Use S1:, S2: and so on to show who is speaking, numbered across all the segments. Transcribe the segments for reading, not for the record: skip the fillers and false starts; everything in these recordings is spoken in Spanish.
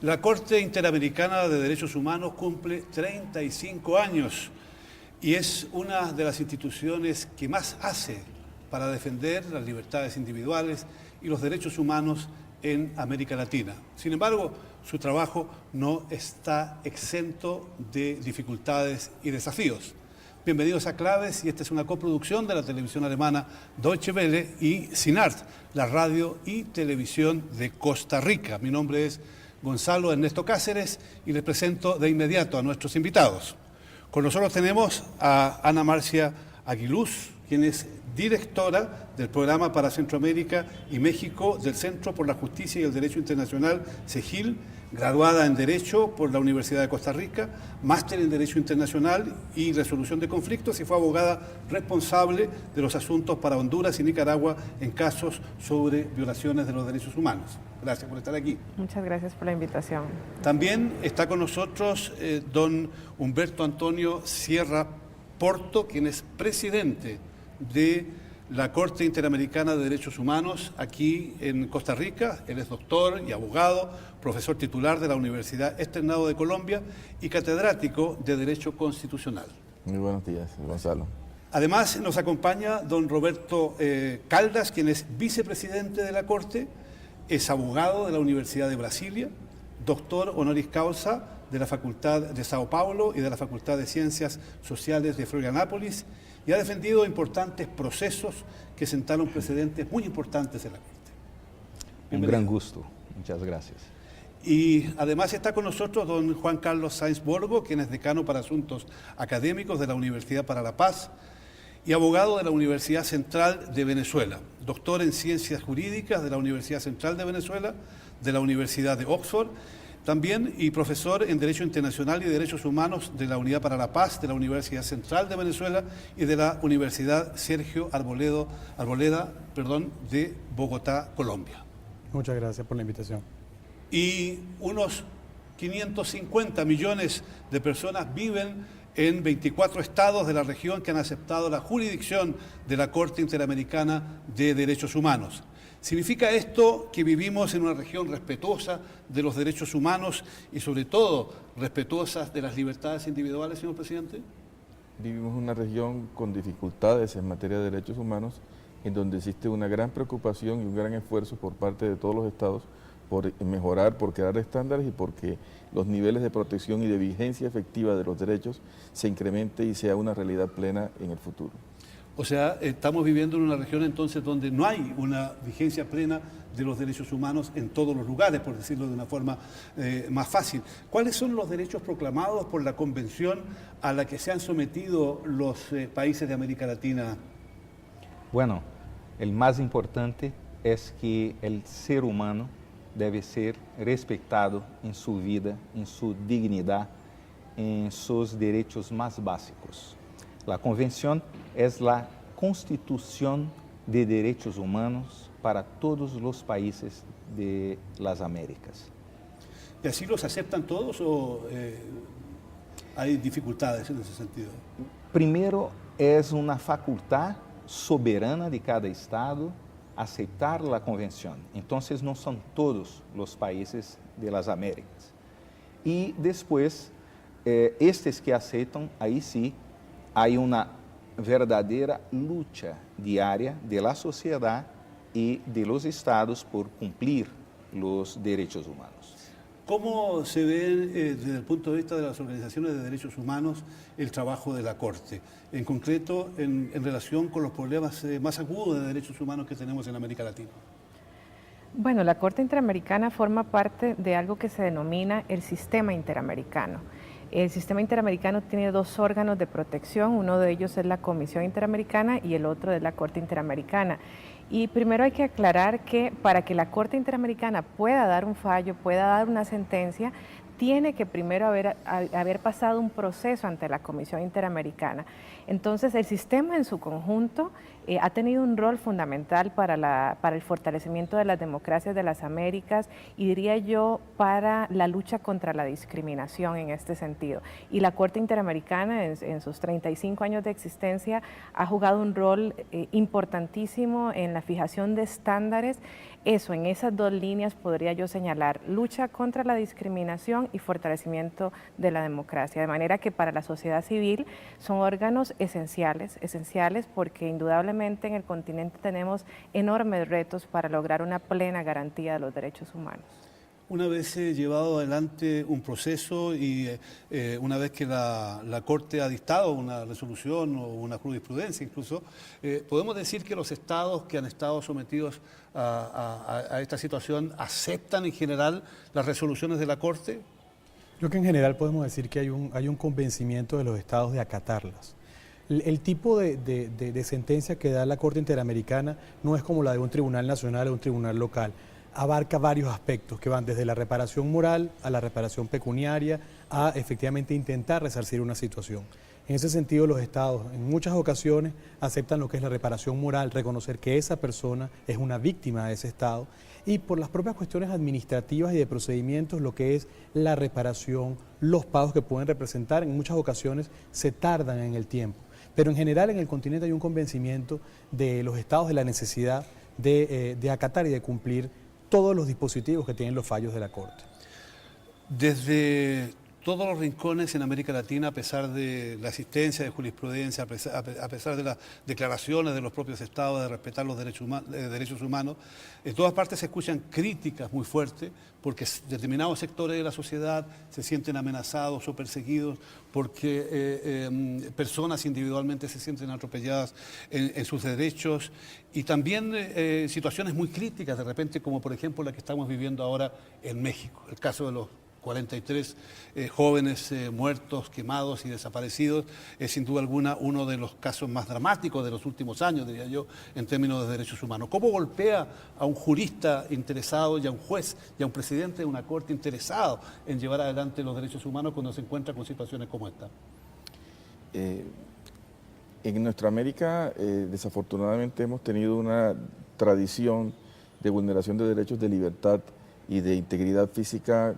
S1: La Corte Interamericana de Derechos Humanos cumple 35 años y es una de las instituciones que más hace para defender las libertades individuales y los derechos humanos en América Latina. Sin embargo, su trabajo no está exento de dificultades y desafíos. Bienvenidos a Claves, y esta es una coproducción de la televisión alemana Deutsche Welle y SINART, la radio y televisión de Costa Rica. Mi nombre es Gonzalo Ernesto Cáceres y les presento de inmediato a nuestros invitados. Con nosotros tenemos a Ana Marcia Aguiluz, quien es directora del Programa para Centroamérica y México del Centro por la Justicia y el Derecho Internacional, CEGIL, graduada en Derecho por la Universidad de Costa Rica, máster en Derecho Internacional y Resolución de Conflictos, y fue abogada responsable de los asuntos para Honduras y Nicaragua en casos sobre violaciones de los derechos humanos. Gracias por estar aquí.
S2: Muchas gracias por la invitación.
S1: También está con nosotros don Humberto Antonio Sierra Porto, quien es presidente de la Corte Interamericana de Derechos Humanos aquí en Costa Rica. Él es doctor y abogado, profesor titular de la Universidad Externado de Colombia y catedrático de Derecho Constitucional.
S3: Muy buenos días, Gonzalo.
S1: Además nos acompaña don Roberto Caldas, quien es vicepresidente de la Corte, es abogado de la Universidad de Brasilia, doctor honoris causa de la Facultad de Sao Paulo y de la Facultad de Ciencias Sociales de Florianópolis, y ha defendido importantes procesos que sentaron precedentes muy importantes en la Corte.
S4: Un gran gusto, muchas gracias.
S1: Y además está con nosotros don Juan Carlos Sáenz Borgo, quien es decano para Asuntos Académicos de la Universidad para la Paz y abogado de la Universidad Central de Venezuela, doctor en Ciencias Jurídicas de la Universidad Central de Venezuela, de la Universidad de Oxford, también, y profesor en Derecho Internacional y Derechos Humanos de la Unidad para la Paz de la Universidad Central de Venezuela y de la Universidad Sergio Arboleda de Bogotá, Colombia.
S5: Muchas gracias por la invitación.
S1: Y unos 550 millones de personas viven en 24 estados de la región que han aceptado la jurisdicción de la Corte Interamericana de Derechos Humanos. ¿Significa esto que vivimos en una región respetuosa de los derechos humanos y sobre todo respetuosas de las libertades individuales, señor presidente?
S3: Vivimos en una región con dificultades en materia de derechos humanos, en donde existe una gran preocupación y un gran esfuerzo por parte de todos los estados por mejorar, por crear estándares y porque los niveles de protección y de vigencia efectiva de los derechos se incremente y sea una realidad plena en el futuro.
S1: O sea, estamos viviendo en una región entonces donde no hay una vigencia plena de los derechos humanos en todos los lugares, por decirlo de una forma más fácil. ¿Cuáles son los derechos proclamados por la Convención a la que se han sometido los países de América Latina?
S4: Bueno, el más importante es que el ser humano debe ser respetado en su vida, en su dignidad, en sus derechos más básicos. La Convención es la Constitución de Derechos Humanos para todos los países de las Américas.
S1: ¿Y así los aceptan todos o hay dificultades en ese sentido?
S4: Primero, es una facultad soberana de cada Estado aceptar la Convención. Entonces, no son todos los países de las Américas. Y después, estos que aceptan, ahí sí, hay una verdadera lucha diaria de la sociedad y de los estados por cumplir los derechos humanos.
S1: ¿Cómo se ve desde el punto de vista de las organizaciones de derechos humanos el trabajo de la Corte? En concreto, en relación con los problemas más agudos de derechos humanos que tenemos en América Latina.
S2: Bueno, la Corte Interamericana forma parte de algo que se denomina el Sistema Interamericano. El Sistema Interamericano tiene dos órganos de protección, uno de ellos es la Comisión Interamericana y el otro es la Corte Interamericana. Y primero hay que aclarar que para que la Corte Interamericana pueda dar un fallo, pueda dar una sentencia, tiene que primero haber pasado un proceso ante la Comisión Interamericana. Entonces, el sistema en su conjunto ha tenido un rol fundamental para el fortalecimiento de las democracias de las Américas y diría yo para la lucha contra la discriminación en este sentido. Y la Corte Interamericana en sus 35 años de existencia ha jugado un rol importantísimo en la fijación de estándares. Eso, en esas dos líneas podría yo señalar lucha contra la discriminación y fortalecimiento de la democracia, de manera que para la sociedad civil son órganos esenciales porque indudablemente en el continente tenemos enormes retos para lograr una plena garantía de los derechos humanos.
S1: Una vez llevado adelante un proceso y una vez que la Corte ha dictado una resolución o una jurisprudencia incluso, podemos decir que los estados que han estado sometidos a esta situación aceptan en general las resoluciones de la Corte.
S5: Creo que en general podemos decir que hay un convencimiento de los estados de acatarlas. El tipo de sentencia que da la Corte Interamericana no es como la de un tribunal nacional o un tribunal local. Abarca varios aspectos que van desde la reparación moral a la reparación pecuniaria a efectivamente intentar resarcir una situación. En ese sentido, los estados en muchas ocasiones aceptan lo que es la reparación moral, reconocer que esa persona es una víctima de ese estado y por las propias cuestiones administrativas y de procedimientos, lo que es la reparación, los pagos que pueden representar, en muchas ocasiones se tardan en el tiempo. Pero en general en el continente hay un convencimiento de los estados de la necesidad de acatar y de cumplir todos los dispositivos que tienen los fallos de la Corte.
S1: Desde todos los rincones en América Latina, a pesar de la existencia de jurisprudencia, a pesar de las declaraciones de los propios estados de respetar los derechos humanos, en todas partes se escuchan críticas muy fuertes porque determinados sectores de la sociedad se sienten amenazados o perseguidos, porque personas individualmente se sienten atropelladas en sus derechos y también situaciones muy críticas de repente, como por ejemplo la que estamos viviendo ahora en México, el caso de los 43 jóvenes muertos, quemados y desaparecidos, es sin duda alguna uno de los casos más dramáticos de los últimos años, diría yo, en términos de derechos humanos. ¿Cómo golpea a un jurista interesado y a un juez y a un presidente de una corte interesado en llevar adelante los derechos humanos cuando se encuentra con situaciones como esta?
S3: En nuestra América, desafortunadamente, hemos tenido una tradición de vulneración de derechos de libertad y de integridad física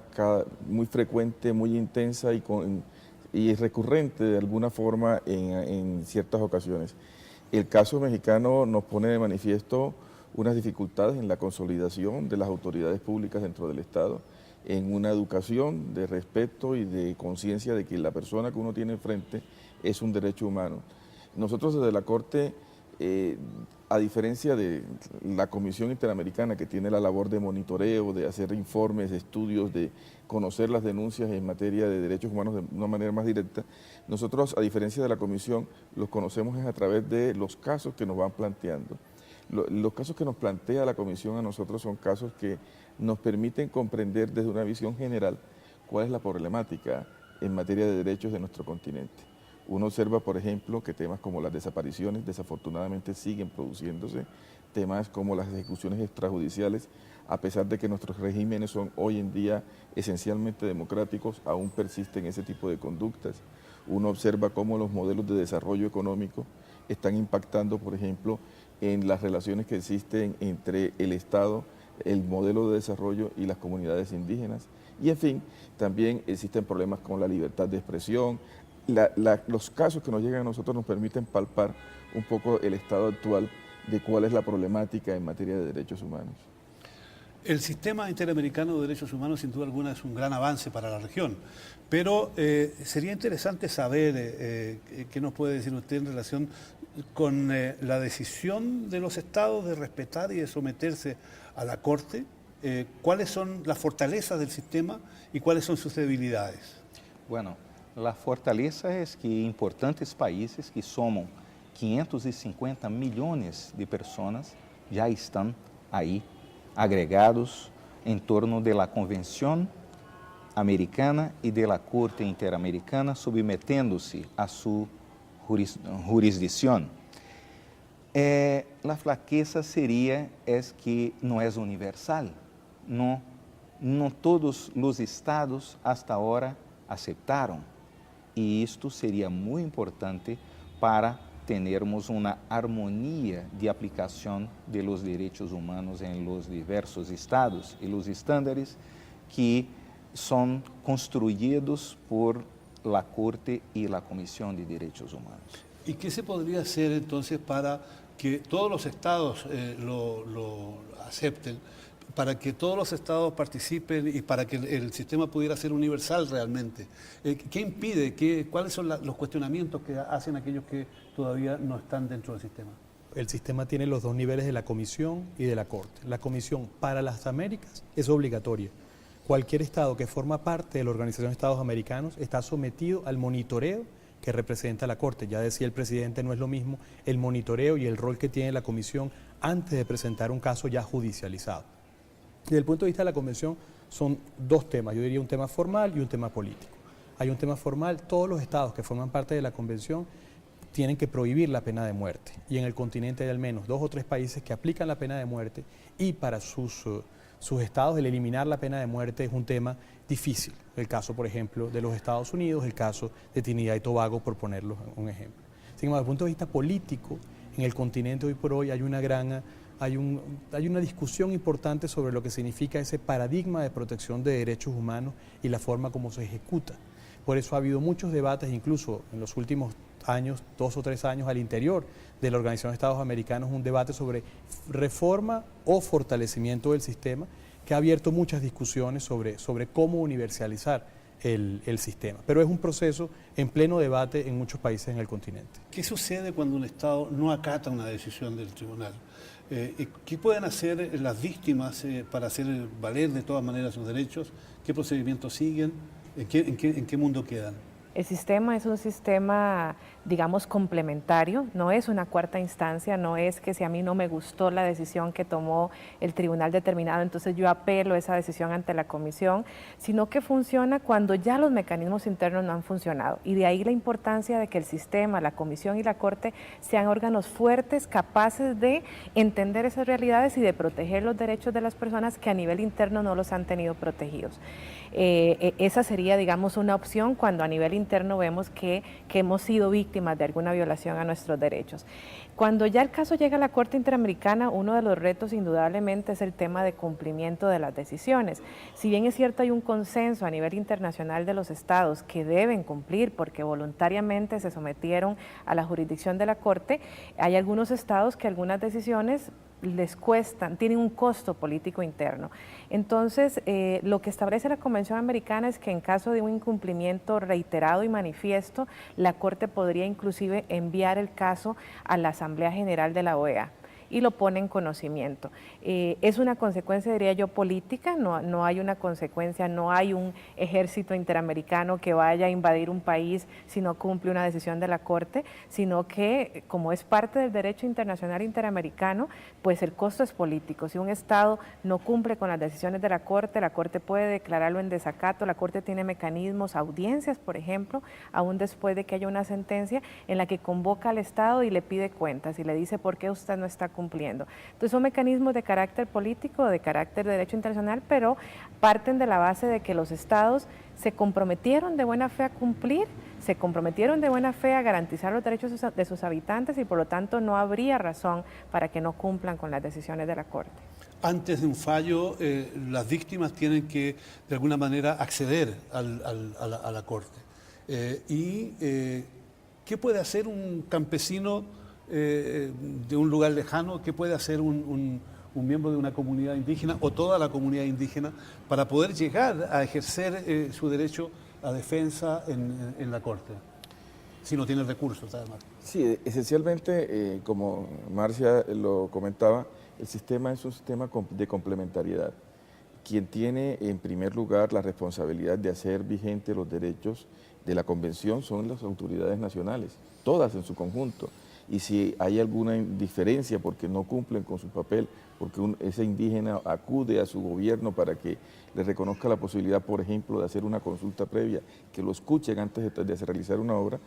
S3: muy frecuente, muy intensa y recurrente de alguna forma en ciertas ocasiones. El caso mexicano nos pone de manifiesto unas dificultades en la consolidación de las autoridades públicas dentro del Estado, en una educación de respeto y de conciencia de que la persona que uno tiene enfrente es un derecho humano. Nosotros desde la Corte, a diferencia de la Comisión Interamericana, que tiene la labor de monitoreo, de hacer informes, de estudios, de conocer las denuncias en materia de derechos humanos de una manera más directa, nosotros, a diferencia de la Comisión, los conocemos a través de los casos que nos van planteando. Los casos que nos plantea la Comisión a nosotros son casos que nos permiten comprender desde una visión general cuál es la problemática en materia de derechos de nuestro continente. Uno observa, por ejemplo, que temas como las desapariciones desafortunadamente siguen produciéndose, temas como las ejecuciones extrajudiciales, a pesar de que nuestros regímenes son hoy en día esencialmente democráticos, aún persisten ese tipo de conductas. Uno observa cómo los modelos de desarrollo económico están impactando, por ejemplo, en las relaciones que existen entre el Estado, el modelo de desarrollo y las comunidades indígenas. Y en fin, también existen problemas con la libertad de expresión. Los casos que nos llegan a nosotros nos permiten palpar un poco el estado actual de cuál es la problemática en materia de derechos humanos.
S1: El sistema interamericano de derechos humanos sin duda alguna es un gran avance para la región, pero sería interesante saber qué nos puede decir usted en relación con la decisión de los estados de respetar y de someterse a la Corte. ¿Cuáles son las fortalezas del sistema y cuáles son sus debilidades?
S4: Bueno, la fortaleza es que importantes países que somam 550 millones de personas ya están ahí agregados en torno de la Convención Americana y de la Corte Interamericana, submetiéndose a su jurisdicción. La flaqueza sería que no es universal, no no todos los estados hasta ahora aceptaron. Y esto sería muy importante para tenermos una armonía de aplicación de los derechos humanos en los diversos estados y los estándares que son construidos por la Corte y la Comisión de Derechos Humanos.
S1: ¿Y qué se podría hacer entonces para que todos los estados lo acepten, para que todos los estados participen y para que el sistema pudiera ser universal realmente? ¿Qué impide? ¿Cuáles son los cuestionamientos que hacen aquellos que todavía no están dentro del sistema?
S5: El sistema tiene los dos niveles de la Comisión y de la Corte. La Comisión para las Américas es obligatoria. Cualquier estado que forma parte de la Organización de Estados Americanos está sometido al monitoreo que representa la Corte. Ya decía el presidente, no es lo mismo el monitoreo y el rol que tiene la Comisión antes de presentar un caso ya judicializado. Desde el punto de vista de la Convención son dos temas, yo diría un tema formal y un tema político. Hay un tema formal, todos los estados que forman parte de la Convención tienen que prohibir la pena de muerte y en el continente hay al menos 2 o 3 países que aplican la pena de muerte y para sus estados el eliminar la pena de muerte es un tema difícil. El caso, por ejemplo, de los Estados Unidos, el caso de Trinidad y Tobago, por ponerlo un ejemplo. Sin embargo, desde el punto de vista político, en el continente hoy por hoy hay una discusión importante sobre lo que significa ese paradigma de protección de derechos humanos y la forma como se ejecuta. Por eso ha habido muchos debates, incluso en los últimos años, 2 o 3 años al interior de la Organización de Estados Americanos, un debate sobre reforma o fortalecimiento del sistema que ha abierto muchas discusiones sobre cómo universalizar el sistema. Pero es un proceso en pleno debate en muchos países en el continente.
S1: ¿Qué sucede cuando un Estado no acata una decisión del tribunal? ¿Qué pueden hacer las víctimas para hacer valer de todas maneras sus derechos? ¿Qué procedimientos siguen? ¿En qué mundo quedan?
S2: El sistema es un sistema, digamos, complementario, no es una cuarta instancia, no es que si a mí no me gustó la decisión que tomó el tribunal determinado, entonces yo apelo esa decisión ante la comisión, sino que funciona cuando ya los mecanismos internos no han funcionado. Y de ahí la importancia de que el sistema, la comisión y la corte sean órganos fuertes, capaces de entender esas realidades y de proteger los derechos de las personas que a nivel interno no los han tenido protegidos. Esa sería, digamos, una opción cuando a nivel interno vemos que hemos sido víctimas de alguna violación a nuestros derechos. Cuando ya el caso llega a la Corte Interamericana, uno de los retos indudablemente es el tema de cumplimiento de las decisiones. Si bien es cierto hay un consenso a nivel internacional de los estados que deben cumplir porque voluntariamente se sometieron a la jurisdicción de la Corte, hay algunos estados que algunas decisiones les cuestan, tienen un costo político interno. Entonces, lo que establece la Convención Americana es que en caso de un incumplimiento reiterado y manifiesto, la Corte podría inclusive enviar el caso a la Asamblea General de la OEA y lo pone en conocimiento. Es una consecuencia, diría yo, política, no hay una consecuencia, no hay un ejército interamericano que vaya a invadir un país si no cumple una decisión de la Corte, sino que como es parte del derecho internacional interamericano, pues el costo es político. Si un Estado no cumple con las decisiones de la Corte puede declararlo en desacato, la Corte tiene mecanismos, audiencias, por ejemplo, aún después de que haya una sentencia en la que convoca al Estado y le pide cuentas y le dice por qué usted no está cumpliendo. Entonces son mecanismos de carácter político, de carácter de derecho internacional, pero parten de la base de que los estados se comprometieron de buena fe a cumplir, se comprometieron de buena fe a garantizar los derechos de sus habitantes y por lo tanto no habría razón para que no cumplan con las decisiones de la Corte.
S1: Antes de un fallo, las víctimas tienen que de alguna manera acceder a la Corte. ¿Qué puede hacer un campesino de un lugar lejano? ¿Qué puede hacer un miembro de una comunidad indígena o toda la comunidad indígena para poder llegar a ejercer su derecho a defensa en la Corte, si no tiene recursos además?
S3: Sí, esencialmente, como Marcia lo comentaba, el sistema es un sistema de complementariedad. Quien tiene en primer lugar la responsabilidad de hacer vigentes los derechos de la Convención son las autoridades nacionales, todas en su conjunto. Y si hay alguna diferencia porque no cumplen con su papel, porque ese indígena acude a su gobierno para que le reconozca la posibilidad, por ejemplo, de hacer una consulta previa, que lo escuchen antes de realizar una obra,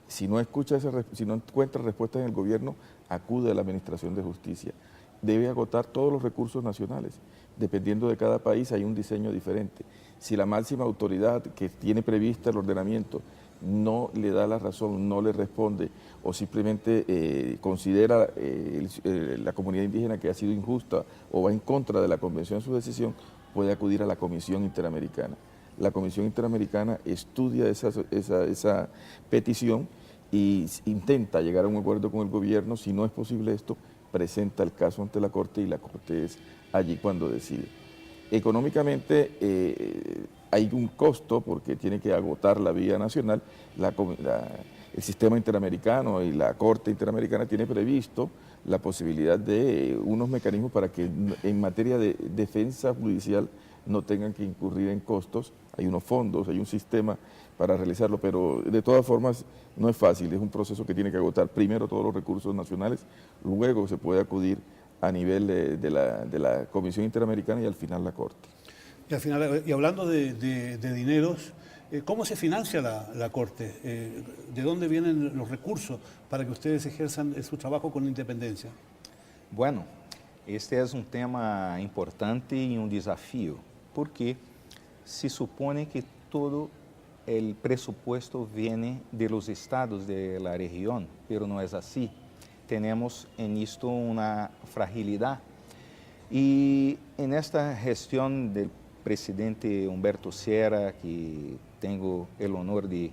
S3: si no encuentra respuesta en el gobierno, acude a la Administración de Justicia. Debe agotar todos los recursos nacionales, dependiendo de cada país hay un diseño diferente. Si la máxima autoridad que tiene prevista el ordenamiento no le da la razón, no le responde o simplemente considera la comunidad indígena que ha sido injusta o va en contra de la convención en su decisión, puede acudir a la Comisión Interamericana. La Comisión Interamericana estudia esa petición y intenta llegar a un acuerdo con el gobierno. Si no es posible esto, presenta el caso ante la Corte y la Corte es allí cuando decide. Económicamente hay un costo porque tiene que agotar la vía nacional. El sistema interamericano y la Corte Interamericana tiene previsto la posibilidad de unos mecanismos para que en materia de defensa judicial no tengan que incurrir en costos. Hay unos fondos, hay un sistema para realizarlo, pero de todas formas no es fácil, es un proceso que tiene que agotar primero todos los recursos nacionales, luego se puede acudir a nivel de la Comisión Interamericana y al final la Corte.
S1: Y al final, y hablando de dineros, ¿cómo se financia la Corte? ¿De dónde vienen los recursos para que ustedes ejerzan su trabajo con independencia?
S4: Bueno, este es un tema importante y un desafío, porque se supone que todo el presupuesto viene de los estados de la región, pero no es así. Tenemos en esto una fragilidad y en esta gestión del presidente Humberto Sierra, que tengo el honor de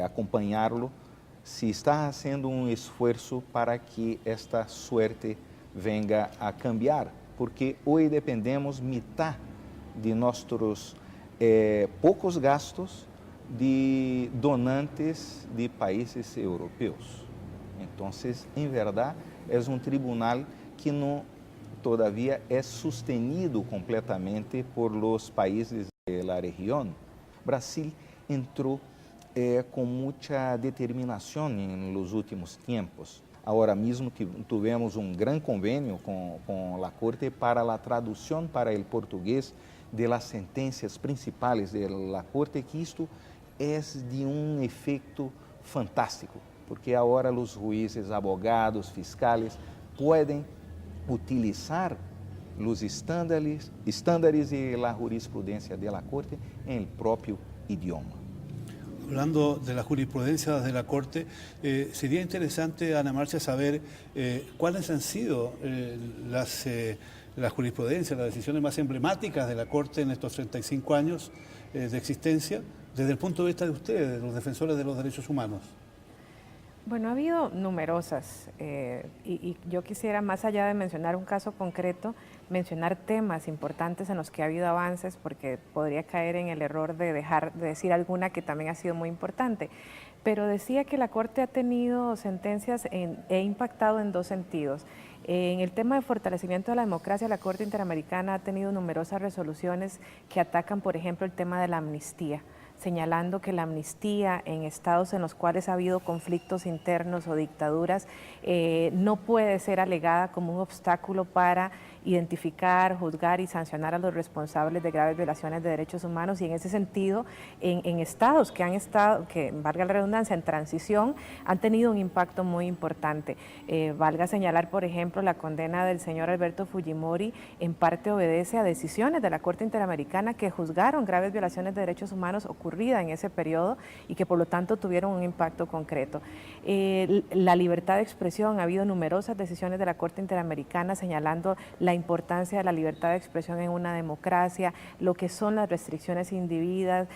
S4: acompañarlo, se está haciendo un esfuerzo para que esta suerte venga a cambiar, porque hoy dependemos mitad de nuestros pocos gastos de donantes de países europeos. Entonces, en verdad, es un tribunal que no todavía es sostenido completamente por los países de la región. Brasil entró con mucha determinación en los últimos tiempos. Ahora mismo tuvimos un gran convenio con la Corte para la traducción para el portugués de las sentencias principales de la Corte, que esto es de un efecto fantástico, porque ahora los jueces, abogados, fiscales pueden utilizar los estándares y la jurisprudencia de la Corte en el propio idioma.
S1: Hablando de la jurisprudencia de la Corte, sería interesante, Ana Marcia, saber cuáles han sido las jurisprudencias, las decisiones más emblemáticas de la Corte en estos 35 años de existencia, desde el punto de vista de ustedes, de los defensores de los derechos humanos.
S2: Bueno, ha habido numerosas y yo quisiera, más allá de mencionar un caso concreto, mencionar temas importantes en los que ha habido avances, porque podría caer en el error de dejar de decir alguna que también ha sido muy importante. Pero decía que la Corte ha tenido sentencias e impactado en dos sentidos. En el tema de fortalecimiento de la democracia, la Corte Interamericana ha tenido numerosas resoluciones que atacan, por ejemplo, el tema de la amnistía, señalando que la amnistía en estados en los cuales ha habido conflictos internos o dictaduras no puede ser alegada como un obstáculo para identificar, juzgar y sancionar a los responsables de graves violaciones de derechos humanos, y en ese sentido, en estados que han estado, que valga la redundancia, en transición, han tenido un impacto muy importante. Valga señalar, por ejemplo, la condena del señor Alberto Fujimori en parte obedece a decisiones de la Corte Interamericana que juzgaron graves violaciones de derechos humanos ocurridas en ese periodo y que por lo tanto tuvieron un impacto concreto. La libertad de expresión, ha habido numerosas decisiones de la Corte Interamericana señalando la importancia de la libertad de expresión en una democracia, lo que son las restricciones indebidas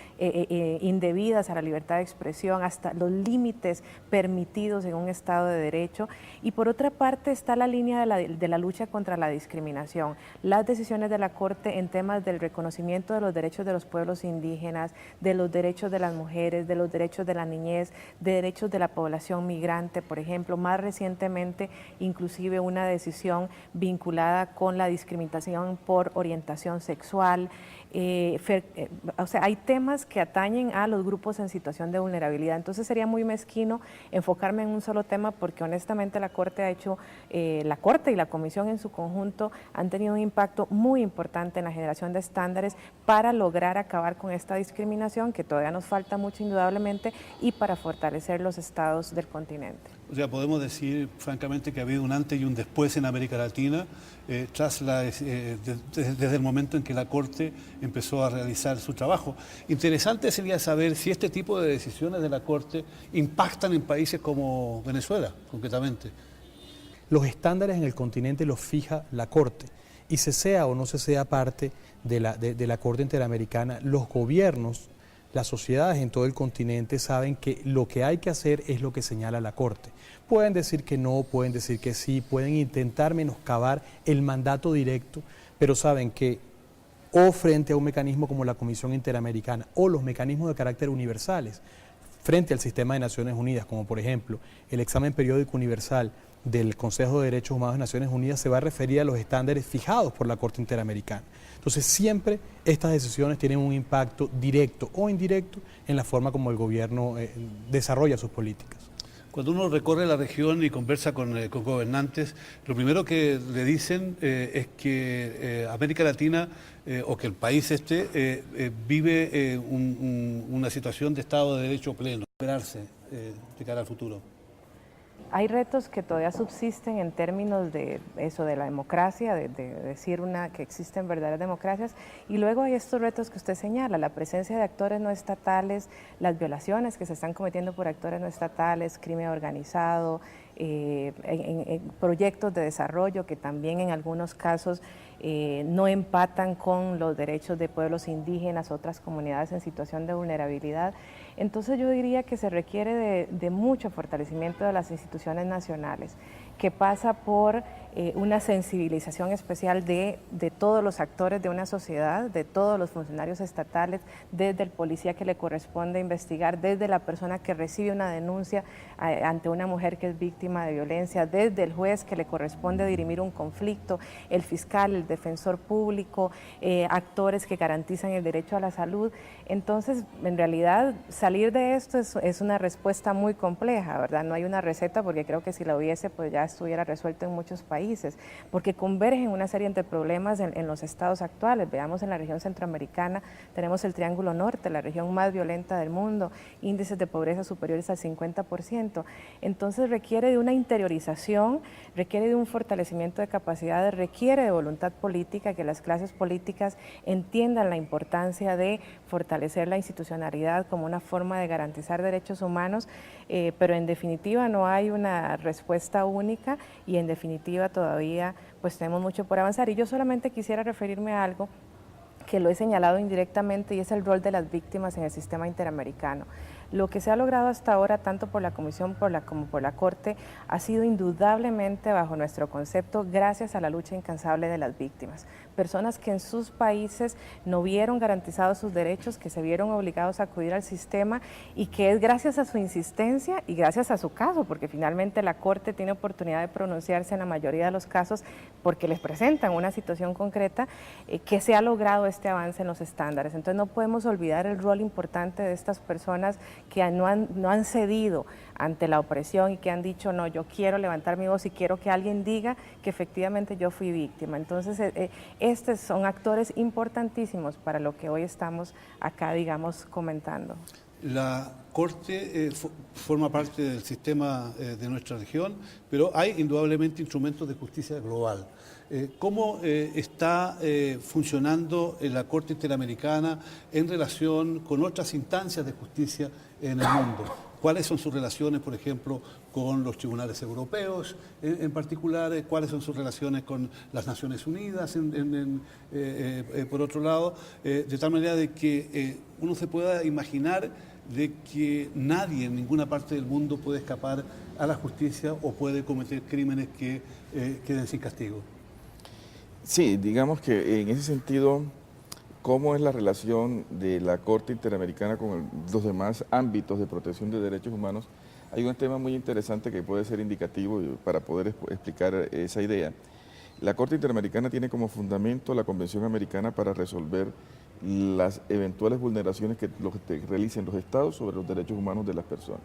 S2: a la libertad de expresión, hasta los límites permitidos en un Estado de Derecho. Y por otra parte está la línea de la lucha contra la discriminación. Las decisiones de la Corte en temas del reconocimiento de los derechos de los pueblos indígenas, de los derechos de las mujeres, de los derechos de la niñez, de derechos de la población migrante, por ejemplo, más recientemente inclusive una decisión vinculada con la discriminación por orientación sexual. O sea, hay temas que atañen a los grupos en situación de vulnerabilidad. Entonces sería muy mezquino enfocarme en un solo tema, porque honestamente la Corte ha hecho, la Corte y la Comisión en su conjunto han tenido un impacto muy importante en la generación de estándares para lograr acabar con esta discriminación, que todavía nos falta mucho indudablemente, y para fortalecer los estados del continente.
S1: O sea, podemos decir francamente que ha habido un antes y un después en América Latina desde el momento en que la Corte empezó a realizar su trabajo. Interesante sería saber si este tipo de decisiones de la Corte impactan en países como Venezuela, concretamente.
S5: Los estándares en el continente los fija la Corte y se sea o no se sea parte de la Corte Interamericana, los gobiernos, las sociedades en todo el continente saben que lo que hay que hacer es lo que señala la Corte. Pueden decir que no, pueden decir que sí, pueden intentar menoscabar el mandato directo, pero saben que o frente a un mecanismo como la Comisión Interamericana o los mecanismos de carácter universales, frente al sistema de Naciones Unidas, como por ejemplo el examen periódico universal del Consejo de Derechos Humanos de Naciones Unidas, se va a referir a los estándares fijados por la Corte Interamericana. Entonces siempre estas decisiones tienen un impacto directo o indirecto en la forma como el gobierno desarrolla sus políticas.
S1: Cuando uno recorre la región y conversa con gobernantes, lo primero que le dicen es que América Latina o que el país vive una situación de Estado de Derecho pleno, esperarse de cara al futuro.
S2: Hay retos que todavía subsisten en términos de eso, de la democracia, de decir que existen verdaderas democracias, y luego hay estos retos que usted señala, la presencia de actores no estatales, las violaciones que se están cometiendo por actores no estatales, crimen organizado, en proyectos de desarrollo que también en algunos casos no empatan con los derechos de pueblos indígenas, otras comunidades en situación de vulnerabilidad. Entonces yo diría que se requiere de mucho fortalecimiento de las instituciones nacionales, que pasa por una sensibilización especial de todos los actores de una sociedad, de todos los funcionarios estatales, desde el policía que le corresponde investigar, desde la persona que recibe una denuncia ante una mujer que es víctima de violencia, desde el juez que le corresponde dirimir un conflicto, el fiscal, el defensor público, actores que garantizan el derecho a la salud. Entonces, en realidad, salir de esto es una respuesta muy compleja, ¿verdad? No hay una receta, porque creo que si la hubiese, pues ya estuviera resuelto en muchos países, porque convergen una serie de problemas en los estados actuales. Veamos en la región centroamericana, tenemos el Triángulo Norte, la región más violenta del mundo, índices de pobreza superiores al 50%. Entonces requiere de una interiorización, requiere de un fortalecimiento de capacidades, requiere de voluntad política, que las clases políticas entiendan la importancia de fortalecer la institucionalidad como una forma de garantizar derechos humanos, pero en definitiva no hay una respuesta única y en definitiva todavía pues tenemos mucho por avanzar. Y yo solamente quisiera referirme a algo que lo he señalado indirectamente, y es el rol de las víctimas en el sistema interamericano. Lo que se ha logrado hasta ahora, tanto por la Comisión como por la Corte, ha sido indudablemente, bajo nuestro concepto, gracias a la lucha incansable de las víctimas. Personas que en sus países no vieron garantizados sus derechos, que se vieron obligados a acudir al sistema, y que es gracias a su insistencia y gracias a su caso, porque finalmente la Corte tiene oportunidad de pronunciarse en la mayoría de los casos porque les presentan una situación concreta, que se ha logrado este avance en los estándares. Entonces no podemos olvidar el rol importante de estas personas que no han cedido ante la opresión y que han dicho, no, yo quiero levantar mi voz y quiero que alguien diga que efectivamente yo fui víctima. Entonces, estos son actores importantísimos para lo que hoy estamos acá, digamos, comentando.
S1: La Corte forma parte del sistema de nuestra región, pero hay indudablemente instrumentos de justicia global. ¿Cómo está funcionando la Corte Interamericana en relación con otras instancias de justicia en el mundo? ¿Cuáles son sus relaciones, por ejemplo, con los tribunales europeos en particular? ¿Cuáles son sus relaciones con las Naciones Unidas, por otro lado? De tal manera de que uno se pueda imaginar de que nadie en ninguna parte del mundo puede escapar a la justicia o puede cometer crímenes que queden sin castigo.
S3: Sí, digamos que en ese sentido, ¿cómo es la relación de la Corte Interamericana con los demás ámbitos de protección de derechos humanos? Hay un tema muy interesante que puede ser indicativo para poder explicar esa idea. La Corte Interamericana tiene como fundamento la Convención Americana para resolver las eventuales vulneraciones que realicen los estados sobre los derechos humanos de las personas.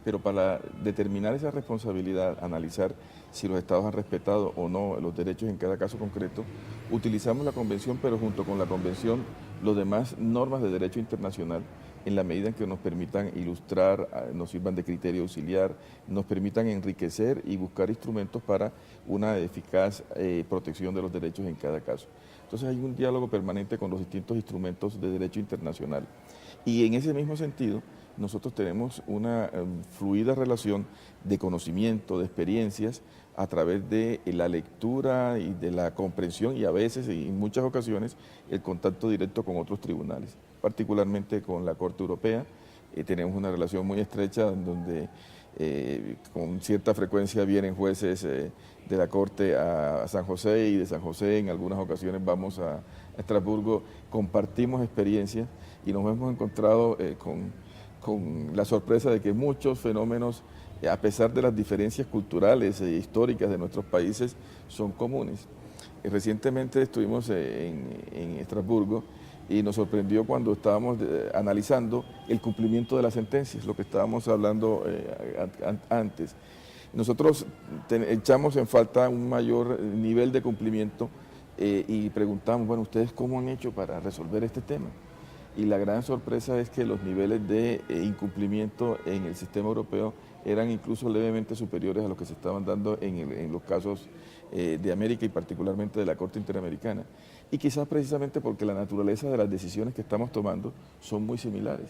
S3: Pero para determinar esa responsabilidad, analizar si los estados han respetado o no los derechos en cada caso concreto, utilizamos la convención, pero junto con la convención, los demás normas de derecho internacional en la medida en que nos permitan ilustrar, nos sirvan de criterio auxiliar, nos permitan enriquecer y buscar instrumentos para una eficaz protección de los derechos en cada caso. Entonces hay un diálogo permanente con los distintos instrumentos de derecho internacional. Y en ese mismo sentido, nosotros tenemos una fluida relación de conocimiento, de experiencias, a través de la lectura y de la comprensión y a veces, y en muchas ocasiones, el contacto directo con otros tribunales, particularmente con la Corte Europea. Tenemos una relación muy estrecha en donde con cierta frecuencia vienen jueces de la Corte a San José y de San José en algunas ocasiones vamos a Estrasburgo, compartimos experiencias y nos hemos encontrado con la sorpresa de que muchos fenómenos, a pesar de las diferencias culturales e históricas de nuestros países, son comunes. Recientemente estuvimos en Estrasburgo y nos sorprendió cuando estábamos analizando el cumplimiento de las sentencias, lo que estábamos hablando antes. Nosotros echamos en falta un mayor nivel de cumplimiento y preguntamos, bueno, ¿ustedes cómo han hecho para resolver este tema? Y la gran sorpresa es que los niveles de incumplimiento en el sistema europeo eran incluso levemente superiores a los que se estaban dando en los casos de América y particularmente de la Corte Interamericana. Y quizás precisamente porque la naturaleza de las decisiones que estamos tomando son muy similares.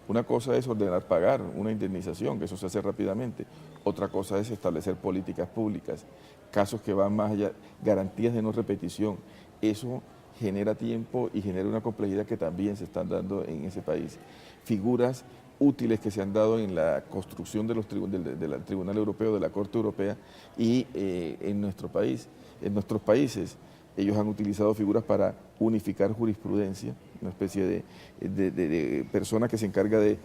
S3: Una cosa es ordenar pagar una indemnización, que eso se hace rápidamente. Otra cosa es establecer políticas públicas, casos que van más allá, garantías de no repetición. Eso genera tiempo y genera una complejidad que también se están dando en ese país. Figuras útiles que se han dado en la construcción del Tribunal Europeo, de la Corte Europea y en nuestro país, en nuestros países. Ellos han utilizado figuras para unificar jurisprudencia, una especie de persona que se encarga de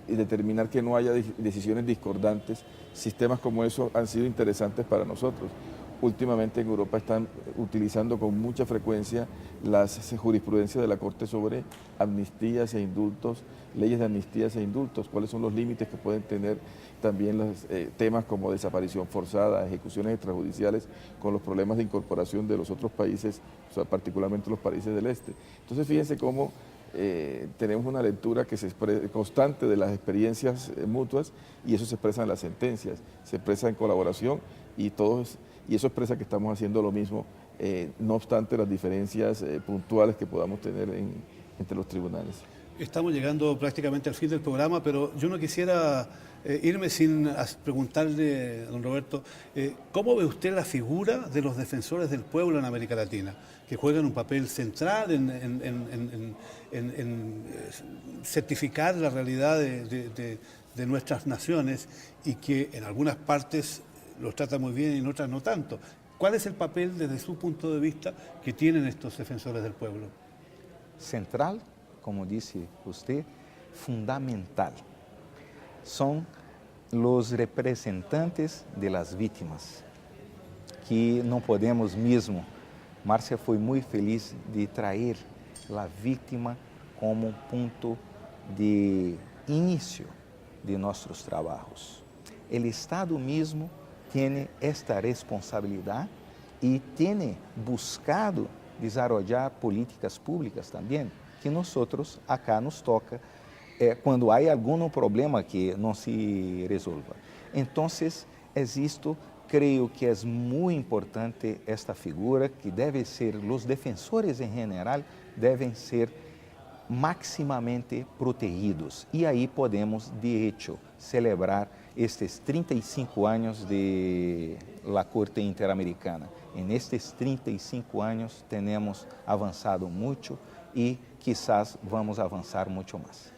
S3: determinar que no haya decisiones discordantes. Sistemas como esos han sido interesantes para nosotros. Últimamente en Europa están utilizando con mucha frecuencia las jurisprudencias de la Corte sobre amnistías e indultos, leyes de amnistías e indultos, cuáles son los límites que pueden tener también los temas como desaparición forzada, ejecuciones extrajudiciales, con los problemas de incorporación de los otros países, o sea, particularmente los países del este. Entonces fíjense cómo tenemos una lectura que constante de las experiencias mutuas y eso se expresa en las sentencias, se expresa en colaboración y eso expresa que estamos haciendo lo mismo, no obstante las diferencias puntuales que podamos tener entre los tribunales.
S1: Estamos llegando prácticamente al fin del programa, pero yo no quisiera irme sin preguntarle, don Roberto, ¿cómo ve usted la figura de los defensores del pueblo en América Latina, que juegan un papel central en certificar la realidad de nuestras naciones y que en algunas partes los trata muy bien y en otras no tanto? ¿Cuál es el papel desde su punto de vista que tienen estos defensores del pueblo?
S4: Central, como dice usted, fundamental. Son los representantes de las víctimas, que no podemos mismo. Márcia foi muy feliz de traer la víctima como punto de inicio de nuestros trabajos. El Estado mismo tiene esta responsabilidad y tiene buscado desarrollar políticas públicas también, que nosotros acá nos toca cuando hay algún problema que no se resolva. Entonces, esto creo que es muy importante esta figura que debe ser, los defensores en general deben ser maximamente protegidos. Y ahí podemos, de hecho, celebrar estes 35 anos de la Corte Interamericana. En estes 35 anos temos avançado muito e quizás vamos avançar muito mais.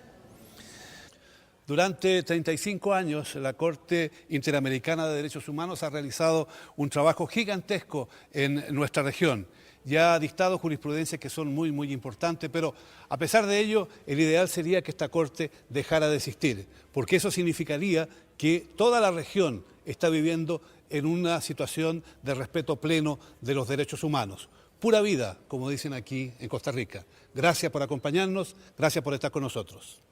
S1: Durante 35 años, la Corte Interamericana de Derechos Humanos ha realizado un trabajo gigantesco en nuestra región. Ya ha dictado jurisprudencias que son muy, muy importantes, pero a pesar de ello, el ideal sería que esta Corte dejara de existir, porque eso significaría que toda la región está viviendo en una situación de respeto pleno de los derechos humanos. Pura vida, como dicen aquí en Costa Rica. Gracias por acompañarnos, gracias por estar con nosotros.